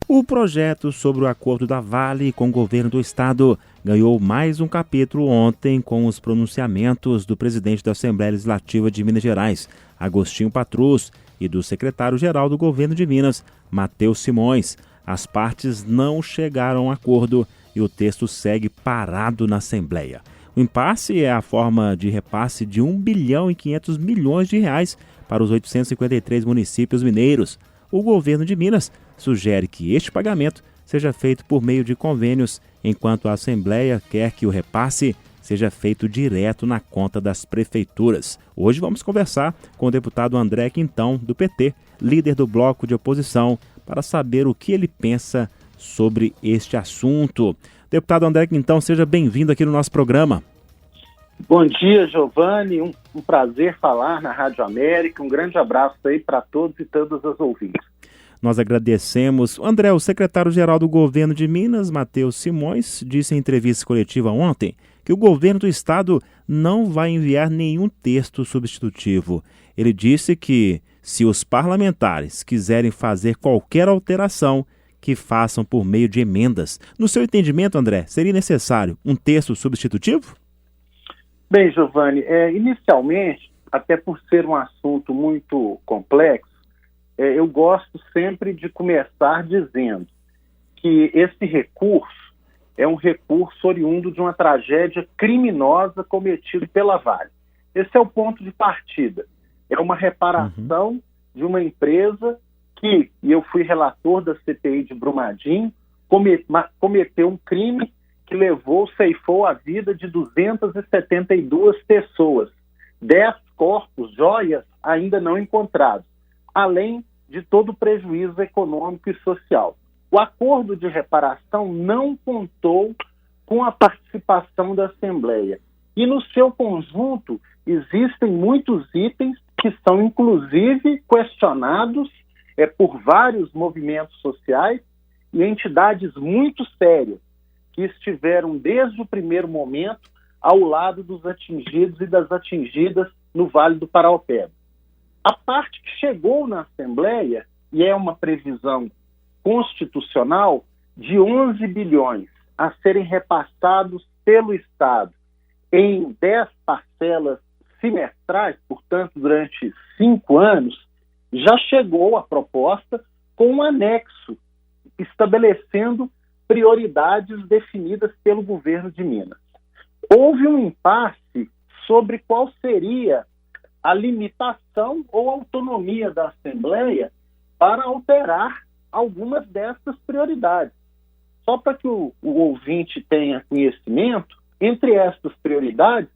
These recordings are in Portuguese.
O projeto sobre o acordo da Vale com o governo do estado ganhou mais um capítulo ontem com os pronunciamentos do presidente da Assembleia Legislativa de Minas Gerais, Agostinho Patrus, e do secretário-geral do governo de Minas, Matheus Simões. As partes não chegaram a acordo e o texto segue parado na Assembleia. O impasse é a forma de repasse de R$ 1 bilhão e 500 milhões de reais para os 853 municípios mineiros. O governo de Minas sugere que este pagamento seja feito por meio de convênios, enquanto a Assembleia quer que o repasse seja feito direto na conta das prefeituras. Hoje vamos conversar com o deputado André Quintão, do PT, líder do bloco de oposição, para saber o que ele pensa sobre este assunto. Deputado André Quintão, seja bem-vindo aqui no nosso programa. Bom dia, Giovanni. Um prazer falar na Rádio América. Um grande abraço aí para todos e todas as ouvintes. Nós agradecemos. André, o secretário-geral do governo de Minas, Matheus Simões, disse em entrevista coletiva ontem que o governo do estado não vai enviar nenhum texto substitutivo. Ele disse que, se os parlamentares quiserem fazer qualquer alteração, que façam por meio de emendas. No seu entendimento, André, seria necessário um texto substitutivo? Bem, Giovanni, inicialmente, até por ser um assunto muito complexo, eu gosto sempre de começar dizendo que esse recurso é um recurso oriundo de uma tragédia criminosa cometida pela Vale. Esse é o ponto de partida. É uma reparação de uma empresa que, e eu fui relator da CPI de Brumadinho, cometeu um crime que ceifou a vida de 272 pessoas, 10 corpos, joias ainda não encontrados, além de todo o prejuízo econômico e social. O acordo de reparação não contou com a participação da Assembleia. E no seu conjunto existem muitos itens que são inclusive questionados por vários movimentos sociais e entidades muito sérias que estiveram desde o primeiro momento ao lado dos atingidos e das atingidas no Vale do Paraopeba. A parte que chegou na Assembleia, e é uma previsão constitucional, de 11 bilhões a serem repassados pelo Estado em 10 parcelas semestrais, portanto, durante 5 anos, já chegou a proposta com um anexo estabelecendo prioridades definidas pelo governo de Minas. Houve um impasse sobre qual seria a limitação ou autonomia da Assembleia para alterar algumas dessas prioridades. Só para que o ouvinte tenha conhecimento, entre essas prioridades,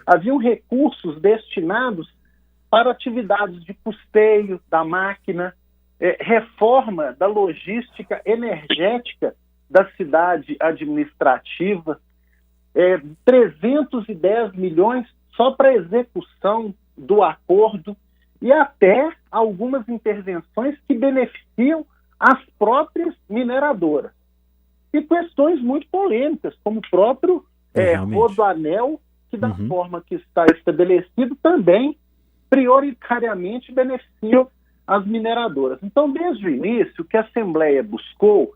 haviam recursos destinados para atividades de custeio da máquina, reforma da logística energética da cidade administrativa, 310 milhões só para execução do acordo e até algumas intervenções que beneficiam as próprias mineradoras. E questões muito polêmicas, como o próprio Rodoanel, que da forma que está estabelecido também prioritariamente beneficiam as mineradoras. Então, desde o início, o que a Assembleia buscou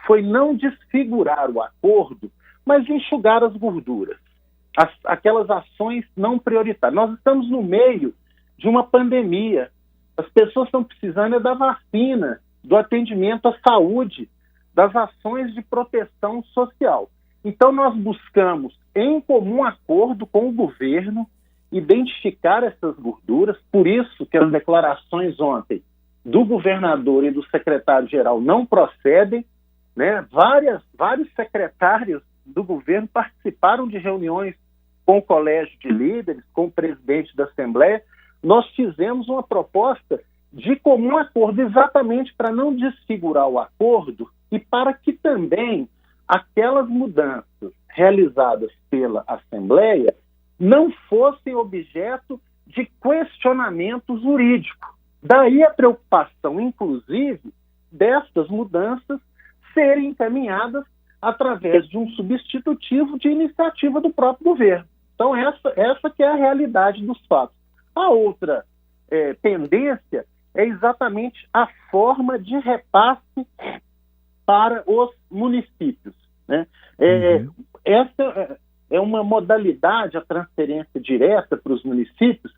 foi não desfigurar o acordo, mas enxugar as gorduras, aquelas ações não prioritárias. Nós estamos no meio de uma pandemia. As pessoas estão precisando da vacina, do atendimento à saúde, das ações de proteção social. Então, nós buscamos, em comum acordo com o governo, identificar essas gorduras. Por isso que as declarações ontem do governador e do secretário-geral não procedem, né? Vários secretários do governo participaram de reuniões com o colégio de líderes, com o presidente da Assembleia. Nós fizemos uma proposta de comum acordo, exatamente para não desfigurar o acordo e para que também aquelas mudanças realizadas pela Assembleia não fossem objeto de questionamento jurídico. Daí a preocupação, inclusive, destas mudanças serem encaminhadas através de um substitutivo de iniciativa do próprio governo. Então, essa que é a realidade dos fatos. A outra pendência é exatamente a forma de repasse para os municípios, né? Essa é uma modalidade, a transferência direta para os municípios,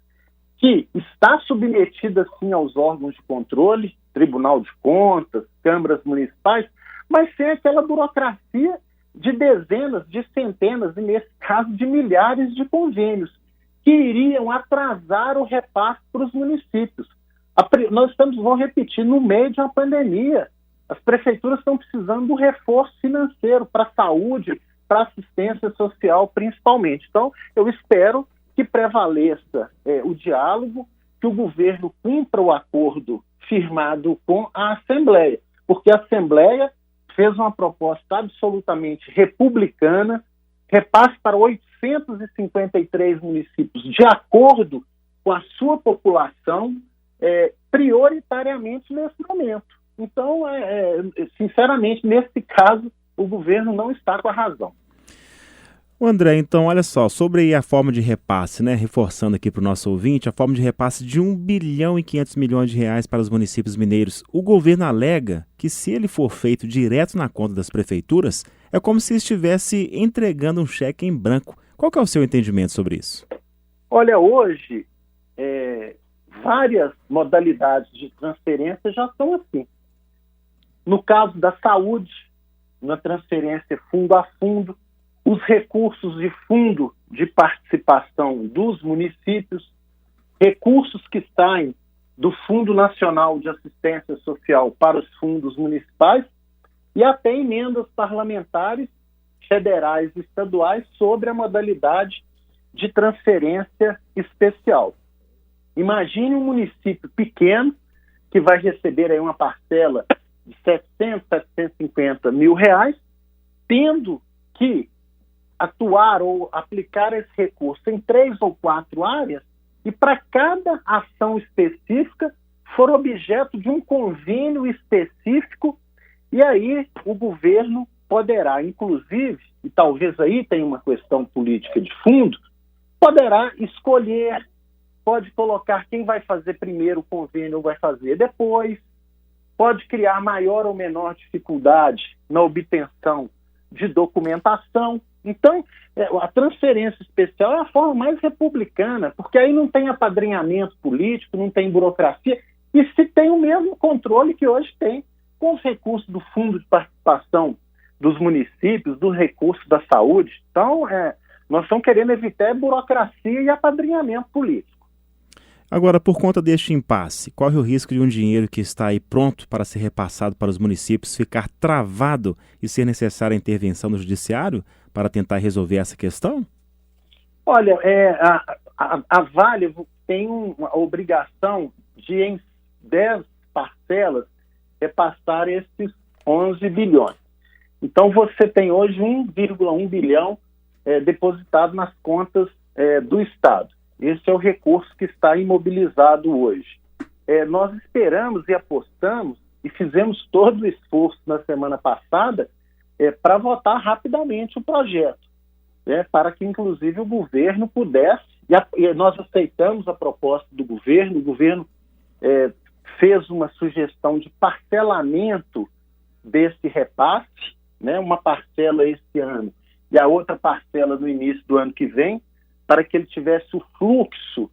que está submetida, sim, aos órgãos de controle, Tribunal de Contas, câmaras municipais, mas sem aquela burocracia de dezenas, de centenas, e nesse caso de milhares de convênios, que iriam atrasar o repasse para os municípios. Nós estamos, vou repetir, no meio de uma pandemia. As prefeituras estão precisando do reforço financeiro para a saúde, para a assistência social, principalmente. Então, eu espero que prevaleça o diálogo, que o governo cumpra o acordo firmado com a Assembleia, porque a Assembleia fez uma proposta absolutamente republicana, repasse para 853 municípios de acordo com a sua população, prioritariamente nesse momento. Então, sinceramente, nesse caso, o governo não está com a razão. O André, então, olha só, sobre a forma de repasse, né, reforçando aqui para o nosso ouvinte, a forma de repasse de 1 bilhão e 500 milhões de reais para os municípios mineiros. O governo alega que se ele for feito direto na conta das prefeituras, é como se estivesse entregando um cheque em branco. Qual que é o seu entendimento sobre isso? Olha, hoje, várias modalidades de transferência já são assim. No caso da saúde, na transferência fundo a fundo, os recursos de fundo de participação dos municípios, recursos que saem do Fundo Nacional de Assistência Social para os fundos municipais e até emendas parlamentares federais e estaduais sobre a modalidade de transferência especial. Imagine um município pequeno que vai receber aí uma parcela de 700, 750 mil reais, tendo que atuar ou aplicar esse recurso em 3 ou 4 áreas e para cada ação específica for objeto de um convênio específico, e aí o governo poderá, inclusive, e talvez aí tenha uma questão política de fundo, poderá escolher, pode colocar quem vai fazer primeiro o convênio ou vai fazer depois, pode criar maior ou menor dificuldade na obtenção de documentação. Então, a transferência especial é a forma mais republicana, porque aí não tem apadrinhamento político, não tem burocracia, e se tem o mesmo controle que hoje tem com os recursos do Fundo de Participação dos municípios, dos recursos da saúde. Então, nós estamos querendo evitar burocracia e apadrinhamento político. Agora, por conta deste impasse, corre o risco de um dinheiro que está aí pronto para ser repassado para os municípios ficar travado e ser necessária a intervenção do judiciário para tentar resolver essa questão? Olha, a Vale tem uma obrigação de, em 10 parcelas, repassar esses 11 bilhões. Então, você tem hoje 1,1 bilhão depositado nas contas do Estado. Esse é o recurso que está imobilizado hoje. Nós esperamos e apostamos e fizemos todo o esforço na semana passada para votar rapidamente o projeto, para que, inclusive, o governo pudesse, e nós aceitamos a proposta do governo, o governo fez uma sugestão de parcelamento desse repasse, uma parcela esse ano e a outra parcela no início do ano que vem, para que ele tivesse o fluxo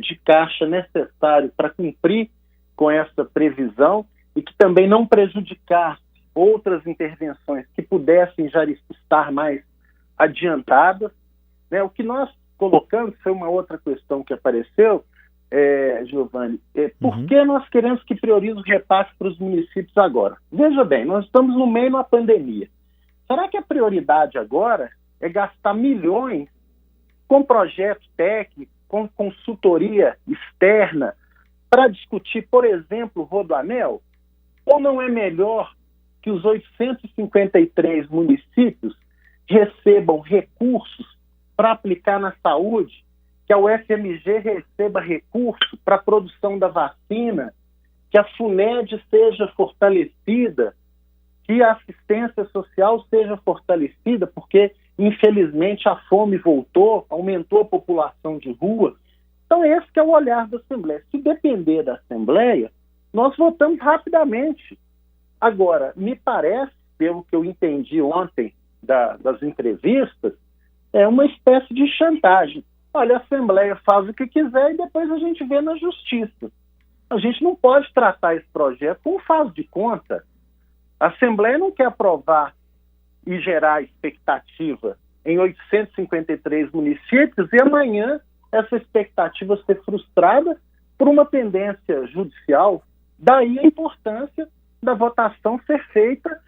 de caixa necessário para cumprir com essa previsão e que também não prejudicasse outras intervenções que pudessem já estar mais adiantadas. O que nós colocamos foi uma outra questão que apareceu, Giovanni, por que nós queremos que priorize o repasse para os municípios agora? Veja bem, nós estamos no meio de uma pandemia. Será que a prioridade agora é gastar milhões com projeto técnico, com consultoria externa, para discutir, por exemplo, o Rodoanel? Ou não é melhor que os 853 municípios recebam recursos para aplicar na saúde, que a UFMG receba recurso para a produção da vacina, que a FUNED seja fortalecida, que a assistência social seja fortalecida, porque infelizmente a fome voltou, aumentou a população de rua. Então esse que é o olhar da Assembleia. Se depender da Assembleia, nós votamos rapidamente Agora, me parece, pelo que eu entendi ontem das entrevistas, é uma espécie de chantagem. Olha, a Assembleia faz o que quiser e depois a gente vê na Justiça. A gente não pode tratar esse projeto como faz de conta. A Assembleia não quer aprovar e gerar expectativa em 853 municípios e amanhã essa expectativa ser frustrada por uma pendência judicial. Daí a importância da votação ser feita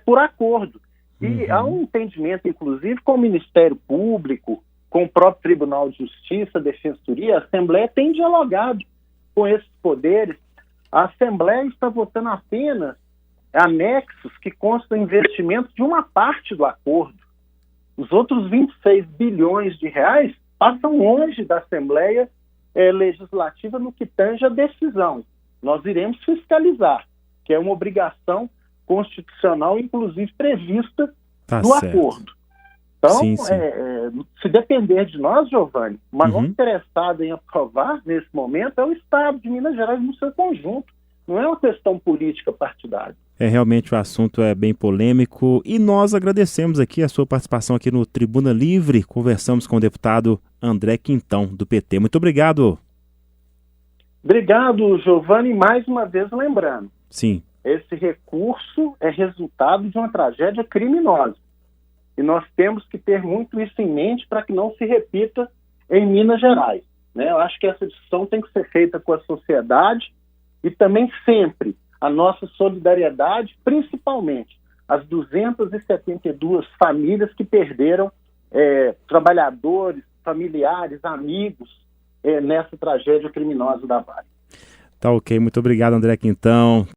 por acordo. E há um entendimento, inclusive, com o Ministério Público, com o próprio Tribunal de Justiça, a Defensoria. A Assembleia tem dialogado com esses poderes. A Assembleia está votando apenas anexos que constam investimentos de uma parte do acordo. Os outros 26 bilhões de reais passam longe da Assembleia Legislativa no que tange a decisão. Nós iremos fiscalizar, que é uma obrigação constitucional, inclusive prevista no acordo. Então, sim, sim. Se depender de nós, Giovanni, o maior interessado em aprovar nesse momento é o Estado de Minas Gerais no seu conjunto. Não é uma questão política partidária. Realmente o assunto é bem polêmico e nós agradecemos aqui a sua participação aqui no Tribuna Livre. Conversamos com o deputado André Quintão, do PT. Muito obrigado. Obrigado, Giovanni. Mais uma vez lembrando. Sim. Esse recurso é resultado de uma tragédia criminosa. E nós temos que ter muito isso em mente para que não se repita em Minas Gerais, né? Eu acho que essa discussão tem que ser feita com a sociedade e também sempre a nossa solidariedade, principalmente as 272 famílias que perderam trabalhadores, familiares, amigos nessa tragédia criminosa da Vale. Tá ok, muito obrigado, André Quintão.